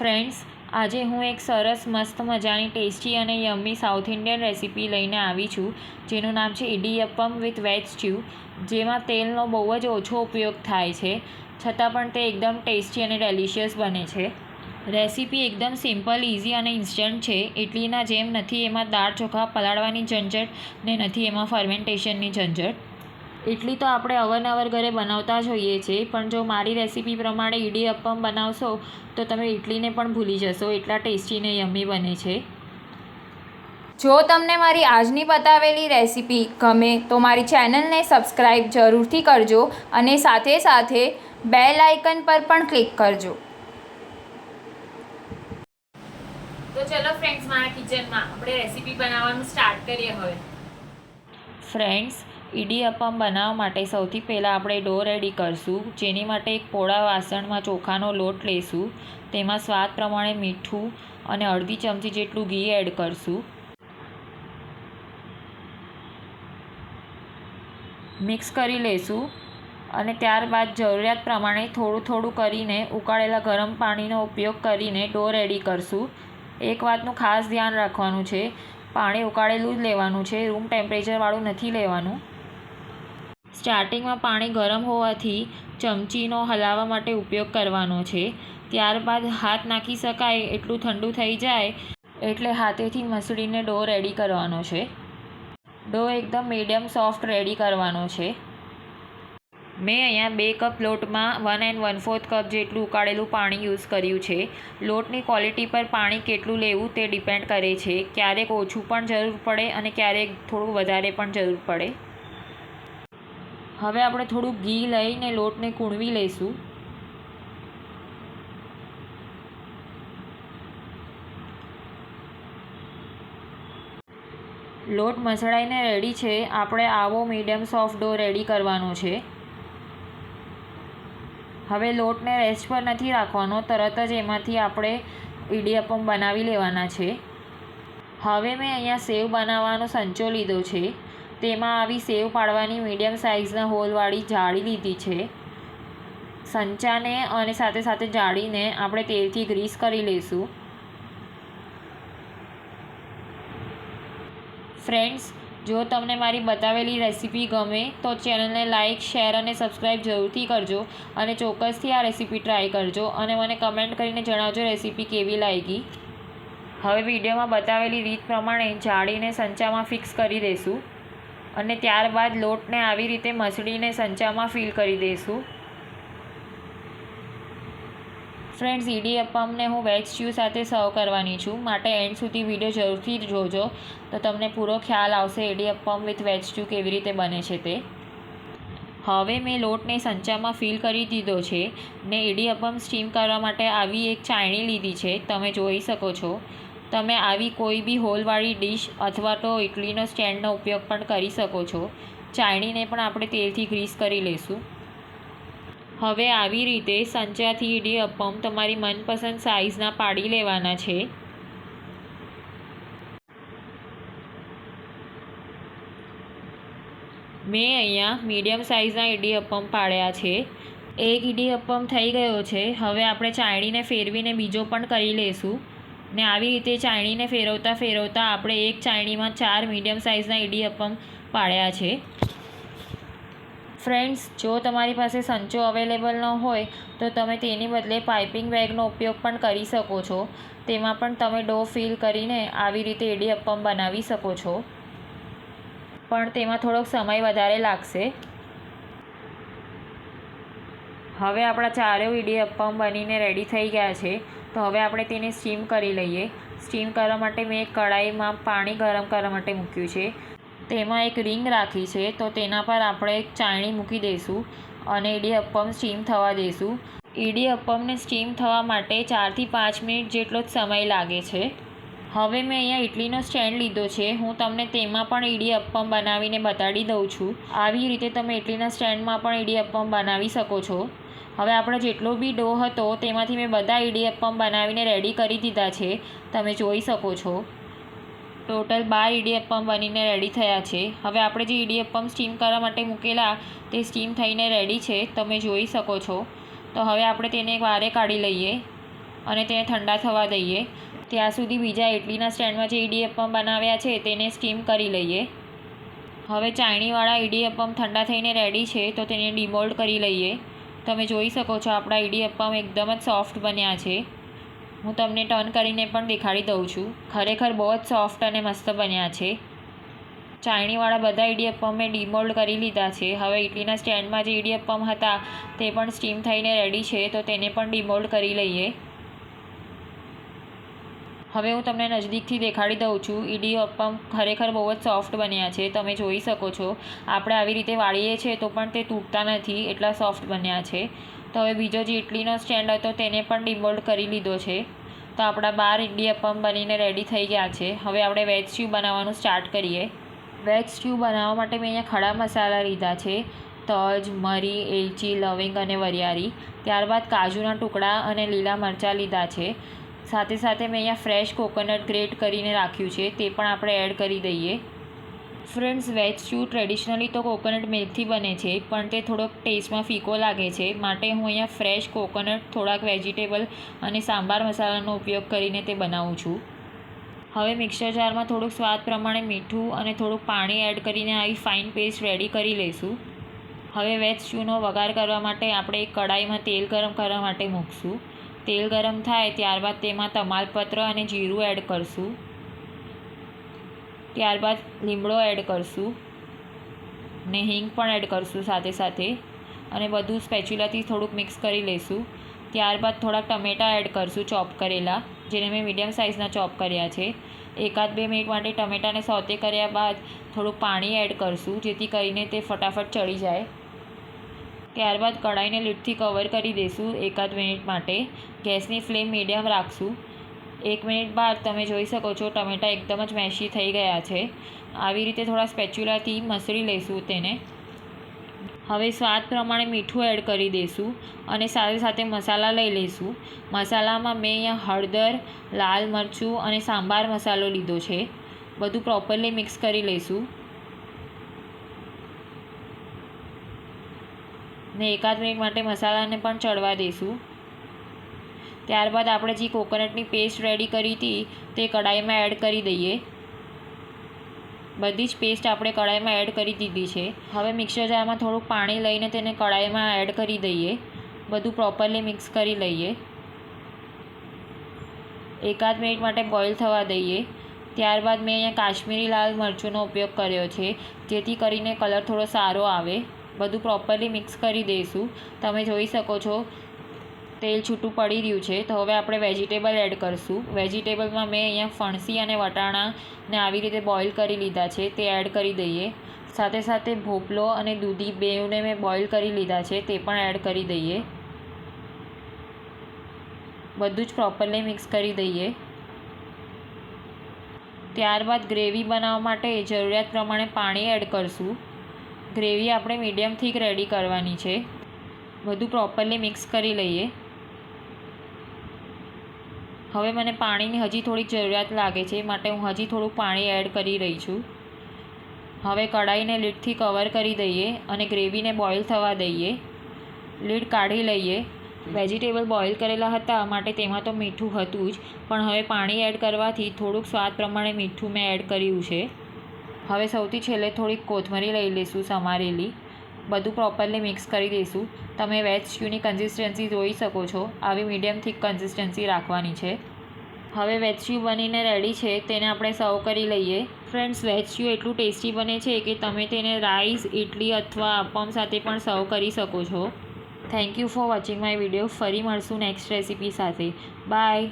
Friends, આજે હું એક સરસ મસ્ત મજાની ટેસ્ટી અને યમ્મી સાઉથ ઇન્ડિયન રેસીપી લઈને આવી છું, જેનું નામ છે ઇડીયપ્પમ વિથ વેજ સ્ટ્યુ, જેમાં તેલનો બહુ જ ઓછો ઉપયોગ થાય છે, છતાં પણ તે એકદમ ટેસ્ટી અને ડેલિશિયસ બને છે. રેસીપી એકદમ સિમ્પલ, ઇઝી અને ઇન્સ્ટન્ટ છે. ઇડલીના જેમ નથી એમાં દાળ ચોખા પલાળવાની ઝંઝટ ને નથી એમાં ફર્મેન્ટેશનની ઝંઝટ. ઇડલી તો આપણે અવારનવાર ઘરે બનાવતા જ હોઈએ છીએ, પણ જો મારી રેસીપી પ્રમાણે ઇડીયપ્પમ બનાવશો તો તમે ઇડલીને પણ ભૂલી જશો, એટલા ટેસ્ટી ને યમ્મી બને છે. જો તમને મારી આજની બતાવેલી રેસીપી ગમે તો મારી ચેનલને સબસ્ક્રાઈબ જરૂરથી કરજો અને સાથે સાથે બેલ આઇકન પર પણ ક્લિક કરજો. તો ચલો ફ્રેન્ડ્સ, મારા કિચનમાં આપણે રેસીપી બનાવવાનું સ્ટાર્ટ કરીએ હવે. ફ્રેન્ડ્સ, ઇડીયપ્પમ બનાવવા માટે સૌથી પહેલાં આપણે ડો રેડી કરીશું, જેની માટે એક પોળા વાસણમાં ચોખાનો લોટ લઈશું, તેમાં સ્વાદ પ્રમાણે મીઠું અને અડધી ચમચી જેટલું ઘી એડ કરીશું. મિક્સ કરી લઈશું અને ત્યારબાદ જરૂરિયાત પ્રમાણે થોડું થોડું કરીને ઉકાળેલા ગરમ પાણીનો ઉપયોગ કરીને ડો રેડી કરીશું. એક વાતનું ખાસ ધ્યાન રાખવાનું છે, પાણી ઉકાળેલું જ લેવાનું છે, રૂમ ટેમ્પરેચરવાળું નથી લેવાનું. સ્ટાર્ટિંગમાં પાણી ગરમ હોવાથી ચમચીનો હલાવવા માટે ઉપયોગ કરવાનો છે. ત્યારબાદ હાથ નાખી શકાય એટલું ઠંડુ થઈ જાય એટલે હાથેથી મસળીને ડો રેડી કરવાનો છે. ડો એકદમ મીડિયમ સોફ્ટ રેડી કરવાનો છે. મેં અહીંયા 2 કપ લોટમાં 1 1/4 કપ જેટલું ઉકાળેલું પાણી યુઝ કર્યું છે. લોટની ક્વોલિટી પર પાણી કેટલું લેવું તે ડિપેન્ડ કરે છે. ક્યારેક ઓછું પણ જરૂર પડે અને ક્યારેક થોડું વધારે પણ જરૂર પડે. હવે આપણે થોડું ઘી લઈને લોટને કૂણવી લઈશું. લોટ મસળાઈને રેડી છે. આપણે આવો મીડિયમ સોફ્ટ ડો રેડી કરવાનો છે. હવે લોટને રેસ્ટ પર નથી રાખવાનો, તરત જ એમાંથી આપણે ઇડીયપ્પમ બનાવી લેવાના છે. હવે મેં અહીંયા સેવ બનાવવાનો સંચો લીધો છે. તેમાં આવી સેવ પાડવાની મીડિયમ સાઇઝના હોલવાળી જાળી લીધી છે. સંચાને અને સાથે સાથે જાળીને આપણે તેલથી ગ્રીસ કરી લઈશું. ફ્રેન્ડ્સ, જો તમને મારી બતાવેલી રેસીપી ગમે તો ચેનલને લાઇક, શેર અને સબસ્ક્રાઈબ જરૂરથી કરજો અને ચોક્કસથી આ રેસીપી ટ્રાય કરજો અને મને કમેન્ટ કરીને જણાવજો રેસીપી કેવી લાગી. હવે વિડીયોમાં બતાવેલી રીત પ્રમાણે જાળીને સંચામાં ફિક્સ કરી દઈશું અને ત્યારબાદ લોટને આવી રીતે મસળીને સંચામાં ફિલ કરી દઈશું. ફ્રેન્ડ્સ, ઇડીયપ્પમને હું વેજ સ્ટ્યુ સાથે સર્વ કરવાની છું, માટે એન્ડ સુધી વિડીયો જરૂરથી જોજો તો તમને પૂરો ખ્યાલ આવશે ઇડીયપ્પમ વિથ વેજ સ્ટ્યુ કેવી રીતે બને છે તે. હવે મેં લોટને સંચામાં ફિલ કરી દીધો છે ને ઇડીયપ્પમ સ્ટીમ કરવા માટે આવી એક ચાયણી લીધી છે. તમે જોઈ શકો છો. તમે આવી કોઈ બી હોલવાળી ડીશ અથવા તો ઇડલીનો સ્ટેન્ડનો ઉપયોગ પણ કરી શકો છો. ચાયણીને પણ આપણે તેલથી ગ્રીસ કરી લઈશું. હવે આવી રીતે સંચાથી ઇડીયપ્પમ તમારી મનપસંદ સાઇઝના પાડી લેવાના છે. મેં અહીંયા મીડિયમ સાઇઝના ઇડીયપ્પમ પાડ્યા છે. એક ઇડીયપ્પમ થઈ ગયો છે. હવે આપણે ચાયણીને ફેરવીને બીજો પણ કરી લઈશું ને આવી રીતે ચાયણીને ફેરવતા ફેરવતા આપણે એક ચાયણીમાં 4 મીડિયમ સાઇઝના ઇડીયપ્પમ પાડ્યા છે. ફ્રેન્ડ્સ, જો તમારી પાસે સંચો અવેલેબલ ન હોય તો તમે તેની બદલે પાઇપિંગ બેગનો ઉપયોગ પણ કરી શકો છો. તેમાં પણ તમે ડો ફિલ કરીને આવી રીતે ઇડીયપ્પમ બનાવી શકો છો, પણ તેમાં થોડોક સમય વધારે લાગશે. હવે આપણા ચારેય ઇડીયપ્પમ બનીને રેડી થઈ ગયા છે. તો હવે આપણે તેને સ્ટીમ કરી લઈએ. સ્ટીમ કરવા માટે મેં એક કઢાઈમાં પાણી ગરમ કરવા માટે મૂક્યું છે. તેમાં એક રિંગ રાખી છે, તો તેના પર આપણે એક ચાયણી મૂકી દઈશું અને ઇડીયપ્પમ સ્ટીમ થવા દઈશું. ઇડીયપ્પમને સ્ટીમ થવા માટે 4 થી 5 મિનિટ જેટલો જ સમય લાગે છે. હવે મેં અહીંયા ઇડલીનો સ્ટેન્ડ લીધો છે. હું તમને તેમાં પણ ઇડીયપ્પમ બનાવીને બતાડી દઉં છું. આવી રીતે તમે ઇડલીના સ્ટેન્ડમાં પણ ઇડીયપ્પમ બનાવી શકો છો. હવે આપણો જેટલો બી ડો હતો તેમાંથી મેં બધા ઇડીયપ્પમ બનાવીને રેડી કરી દીધા છે. તમે જોઈ શકો છો. ટોટલ 12 ઇડીયપ્પમ બનીને રેડી થયા છે. હવે આપણે જે ઇડીયપ્પમ સ્ટીમ કરવા માટે મૂકેલા તે સ્ટીમ થઈને રેડી છે, તમે જોઈ શકો છો. તો હવે આપણે તેને એક વારે કાઢી લઈએ. અને તેને ઠંડા થવા દઈએ. ત્યાં સુધી બીજા ઇડલીના સ્ટેન્ડમાં જે ઇડીઅપ્પમ બનાવ્યા છે તેને સ્ટીમ કરી લઈએ. હવે ચાયણીવાળા ઇડીઅપ્પમ ઠંડા થઈને રેડી છે તો તેને ડિમોલ્ડ કરી લઈએ. તમે જોઈ શકો છો આપણા ઇડીઅપ્પમ એકદમ જ સોફ્ટ બન્યા છે. હું તમને ટર્ન કરીને પણ દેખાડી દઉં છું. ખરેખર બહુ જ સોફ્ટ અને મસ્ત બન્યા છે. ચાયણીવાળા બધા ઇડીઅપ્પમ મેં ડિમોલ્ડ કરી લીધા છે. હવે ઇડલીના સ્ટેન્ડમાં જે ઇડીઅપ્પમ હતા તે પણ સ્ટીમ થઈને રેડી છે તો તેને પણ ડિમોલ્ડ કરી લઈએ. હવે હું તમને નજીકથી દેખાડી દઉં છું. ઇડીઅપ્પમ ખરેખર બહુ જ સોફ્ટ બન્યા છે. તમે જોઈ શકો છો આપણે આવી રીતે વાળીએ છીએ તો પણ તે તૂટતા નથી, એટલા સોફ્ટ બન્યા છે. તો હવે બીજો જે ઇડલીનો સ્ટેન્ડ હતો તેને પણ ડિમોલ્ડ કરી લીધો છે. તો આપણા 12 ઇડીઅપ્પમ બનીને રેડી થઈ ગયા છે. હવે આપણે વેજ સ્ટ્યુ બનાવવાનું સ્ટાર્ટ કરીએ. વેજ સ્ટ્યુ બનાવવા માટે મેં અહીંયા ખડા મસાલા લીધા છે. તજ, મરી, એલચી, લવિંગ અને વરિયાળી. ત્યારબાદ કાજુના ટુકડા અને લીલા મરચાં લીધા છે. સાથે સાથે મેં અહીંયા ફ્રેશ કોકોનટ ગ્રેટ કરીને રાખ્યું છે, તે પણ આપણે એડ કરી દઈએ. ફ્રેન્ડ્સ, વેજ સ્ટ્યુ ટ્રેડિશનલી તો કોકોનટ મિલ્કથી બને છે, પણ તે થોડોક ટેસ્ટમાં ફીકો લાગે છે. માટે હું અહીંયા ફ્રેશ કોકોનટ, થોડાક વેજીટેબલ અને સાંભાર મસાલાનો ઉપયોગ કરીને તે બનાવું છું. હવે મિક્સર જારમાં થોડુંક સ્વાદ પ્રમાણે મીઠું અને થોડુંક પાણી એડ કરીને આવી ફાઇન પેસ્ટ રેડી કરી લઈશું. હવે વેજ સ્ટ્યુનો વઘાર કરવા માટે આપણે એક કડાઈમાં તેલ ગરમ કરવા માટે મૂકશું. તેલ ગરમ થાય ત્યારબાદ તેમાં તમાલપત્ર અને જીરું એડ કરશું. ત્યારબાદ લીમડો એડ કરશું ને હિંગ પણ એડ કરશું સાથે સાથે, અને બધું સ્પેચ્યુલાથી થોડુંક મિક્સ કરી લઈશું. ત્યારબાદ થોડાક ટમેટાં એડ કરશું ચોપ કરેલા, જેને મેં મીડિયમ સાઇઝના ચોપ કર્યા છે. 1-2 મિનિટ માટે ટમેટાને સોતે કર્યા બાદ થોડુંક પાણી એડ કરશું, જેથી કરીને તે ફટાફટ ચડી જાય. ત્યારબાદ કઢાઈને લીડથી કવર કરી દઈશું 1-2 મિનિટ માટે. ગેસની ફ્લેમ મીડિયમ રાખશું. 1 મિનિટ બાદ તમે જોઈ શકો છો ટમેટાં એકદમ જ મેશી થઈ ગયા છે. આવી રીતે થોડા સ્પેચ્યુલાથી મસળી લઈશું તેને. હવે સ્વાદ પ્રમાણે મીઠું એડ કરી દઈશું અને સાથે સાથે મસાલા લઈ લઈશું. મસાલામાં મેં અહીંયા હળદર, લાલ મરચું અને સાંભાર મસાલો લીધો છે. બધું પ્રોપરલી મિક્સ કરી લઈશું ને 1-2 મિનિટ માટે મસાલાને પણ ચડવા દઈશું. ત્યારબાદ આપણે જે કોકોનટની પેસ્ટ રેડી કરી હતી તે કઢાઈમાં એડ કરી દઈએ. બધી જ પેસ્ટ આપણે કઢાઈમાં એડ કરી દીધી છે. હવે મિક્સર જારમાં થોડુંક પાણી લઈને તેને કઢાઈમાં એડ કરી દઈએ. બધું પ્રોપરલી મિક્સ કરી લઈએ. 1-2 મિનિટ માટે બોઇલ થવા દઈએ. ત્યારબાદ મેં અહીંયા કાશ્મીરી લાલ મરચુંનો ઉપયોગ કર્યો છે, જેથી કરીને કલર થોડો સારો આવે. બધું પ્રોપરલી મિક્સ કરી દઈશું. તમે જોઈ શકો છો તેલ છૂટું પડી રહ્યું છે. તો હવે આપણે વેજીટેબલ એડ કરીશું. વેજીટેબલમાં મેં અહીંયા ફણસી અને વટાણાને આવી રીતે બોઇલ કરી લીધા છે, તે એડ કરી દઈએ. સાથે સાથે ભોપલો અને દૂધી બેઉને મેં બોઇલ કરી લીધા છે, તે પણ એડ કરી દઈએ. બધું જ પ્રોપરલી મિક્સ કરી દઈએ. ત્યારબાદ ગ્રેવી બનાવવા માટે જરૂરિયાત પ્રમાણે પાણી એડ કરીશું. ગ્રેવી આપણે મીડિયમ થીક રેડી કરવાની છે. બધું પ્રોપરલી મિક્સ કરી લઈએ. હવે મને પાણીની હજી થોડીક જરૂરિયાત લાગે છે, માટે હું હજી થોડુંક પાણી એડ કરી રહી છું. હવે કઢાઈને લીડથી કવર કરી દઈએ અને ગ્રેવીને બોઇલ થવા દઈએ. લીડ કાઢી લઈએ. વેજીટેબલ બોઇલ કરેલા હતા માટે તેમાં તો મીઠું હતું જ, પણ હવે પાણી એડ કરવાથી થોડુંક સ્વાદ પ્રમાણે મીઠું મેં એડ કર્યું છે. હવે સૌથી છેલ્લે થોડીક કોથમરી લઈ લઈશું સમારેલી. બધું પ્રોપરલી મિક્સ કરી દઈશું. તમે વેજ સ્ટ્યુની કન્સિસ્ટન્સી જોઈ શકો છો. આવી મીડિયમ થીક કન્સિસ્ટન્સી રાખવાની છે. હવે વેજ સ્ટ્યુ બનીને રેડી છે, તેને આપણે સર્વ કરી લઈએ. ફ્રેન્ડ્સ, વેજ સ્ટ્યુ એટલું ટેસ્ટી બને છે કે તમે તેને રાઈસ, ઇડલી અથવા અપમ સાથે પણ સર્વ કરી શકો છો. Thank you for watching my video. ફરી મળશું નેક્સ્ટ રેસિપી સાથે. બાય.